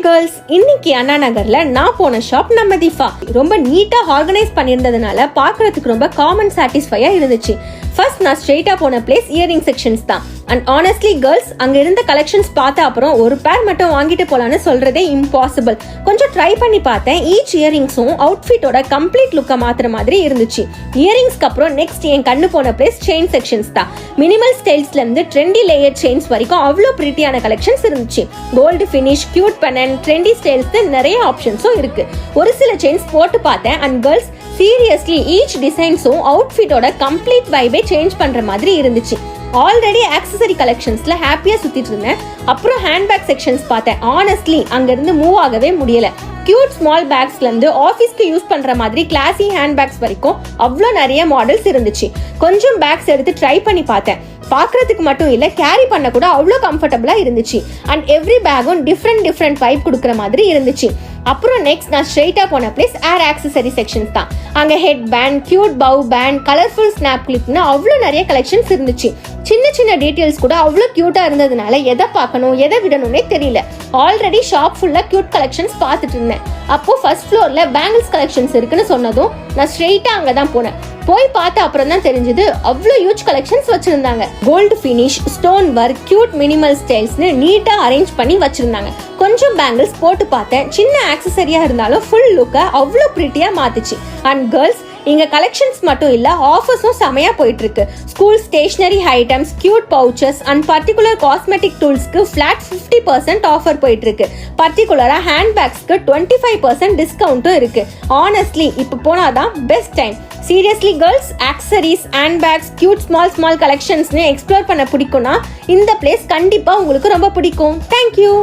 Girls, இன்னைக்கு அண்ணா நகர்ல நான் போன ஷாப் நம்ம திஃபா. ரொம்ப நீட்டா ஆர்கனைஸ் பண்ணியிருந்ததுனால பார்க்கறதுக்கு ரொம்ப காமன் சாட்டிஸ்ஃபையா இருந்துச்சு. ஃபர்ஸ்ட் நான் ஸ்ட்ரெயிட்டா போன பிளேஸ் இயரிங் செக்ஷன்ஸ் தான். அண்ட் ஆனஸ்ட்லி கேர்ள்ஸ், அங்க இருந்த கலெக்ஷன்ஸ் பார்த்த அப்புறம் ஒரு பேர் மட்டும் வாங்கிட்டு போலான்னு சொல்றதே இம்பாசிபிள். கொஞ்சம் ட்ரை பண்ணி பார்த்தேன். ஈச் இயரிங்ஸும் அவுட்ஃபிட்டோட கம்ப்ளீட் லுக்கை மாத்துற மாதிரி இருந்துச்சு. இயரிங்ஸ்க்கு அப்புறம் நெக்ஸ்ட் என் கண்ணு போன பிளேஸ் செயின் செக்ஷன்ஸ் தான். மினிமல் ஸ்டைல்ஸ்ல இருந்து ட்ரெண்டி லேயர் செயின்ஸ் வரைக்கும் அவ்வளோ பிரிட்டியான கலெக்ஷன்ஸ் இருந்துச்சு. கோல்டு ஃபினிஷ், கியூட் பெனன், ட்ரெண்டி ஸ்டைல்ஸ் நிறைய ஆப்ஷன்ஸும் இருக்கு. ஒரு சில செயின்ஸ் போட்டு பார்த்தேன். அண்ட் கேர்ள்ஸ், சீரியஸ்லி ஈச் டிசைன்ஸும் அவுட்ஃபிட்டோட கம்ப்ளீட் வைபை சேஞ்ச் பண்ற மாதிரி இருந்துச்சு. ஆல்ரெடி ஆக்சசரி கலெக்ஷன்ஸ்ல ஹாப்பியா சுத்திட்டு இருந்தேன். அப்புறம் ஹேண்ட்பேக் செக்ஷன்ஸ் பார்த்தேன். ஆனஸ்ட்லி அங்க இருந்து மூவ் ஆகவே முடியல. கியூட் ஸ்மால் பேக்ஸ்ல இருந்து ஆஃபீஸ்க்கு யூஸ் பண்ற மாதிரி கிளாசி ஹேண்ட் பேக்ஸ் வரைக்கும் அவ்வளோ நிறைய மாடல்ஸ் இருந்துச்சு. கொஞ்சம் பேக்ஸ் எடுத்து ட்ரை பண்ணி பார்த்தேன். பார்க்கறதுக்கு மட்டும் இல்ல, கேரி பண்ண கூட அவ்வளோ கம்ஃபர்டபுளா இருந்துச்சு. அண்ட் எவ்ரி பேக்கும் டிஃப்ரெண்ட் வைப் கொடுக்குற மாதிரி இருந்துச்சு. அப்புறம் நெக்ஸ்ட் நான் ஸ்ட்ரெயிட்டா போன பிளேஸ் ஏர் ஆக்சசரி செக்ஷன்ஸ் தான். அங்க head band, cute bow band, colourful snap கிளிப்னு அவ்வளோ நிறைய கலெக்ஷன்ஸ் இருந்துச்சு. சின்ன சின்ன டீட்டெயில்ஸ் கூட அவ்வளோ கியூட்டா இருந்ததுனால எதை பார்க்கணும் எதை விடணும்னே தெரியல. ஆல்ரெடி ஷாப் ஃபுல்லா கியூட் கலெக்ஷன்ஸ் பார்த்துட்டு இருந்தேன். அப்போ ஃபர்ஸ்ட் ஃப்ளோர்ல பேங்கிள்ஸ் கலெக்ஷன்ஸ் இருக்குன்னு சொன்னதும் நான் ஸ்ட்ரெயிட்டா அங்கதான் போனேன். போய் பார்த்த அப்புறம் தான் தெரிஞ்சது அவ்வளோ ஹியூஜ் கலெக்ஷன்ஸ் வச்சிருந்தாங்க. Gold finish, stone work, cute minimal ஸ்டைல்ஸ்னு நீட்டா அரேஞ்ச் பண்ணி வச்சிருந்தாங்க. கொஞ்சம் பேங்கிள்ஸ் போட்டு பார்த்தேன். சின்ன ஆக்சசரியா இருந்தாலும் ஃபுல் லுக்கை அவ்வளோ பிரிட்டியா மாத்துச்சு. அண்ட் கேர்ள்ஸ், இங்க கலெக்ஷன்ஸ் மட்டும் இல்ல, ஆஃபர்ஸும் செமையா போயிட்டு இருக்கு. School stationery items, cute pouches and particular cosmetic டூல்ஸ்க்கு ஃபிளாட் 50% ஆஃபர் போயிட்டு இருக்கு. பர்டிகுலரா ஹேண்ட் பேக்ஸ்க்கு 25% டிஸ்கவுண்ட்டும் இருக்கு. ஆனஸ்ட்லி இப்போ போனாதான் best time. Seriously girls, accessories, hand bags, cute small கலெக்ஷன்ஸ்னு எக்ஸ்ப்ளோர் பண்ண பிடிக்கும்னா இந்த பிளேஸ் கண்டிப்பா உங்களுக்கு ரொம்ப பிடிக்கும். தேங்க்யூ.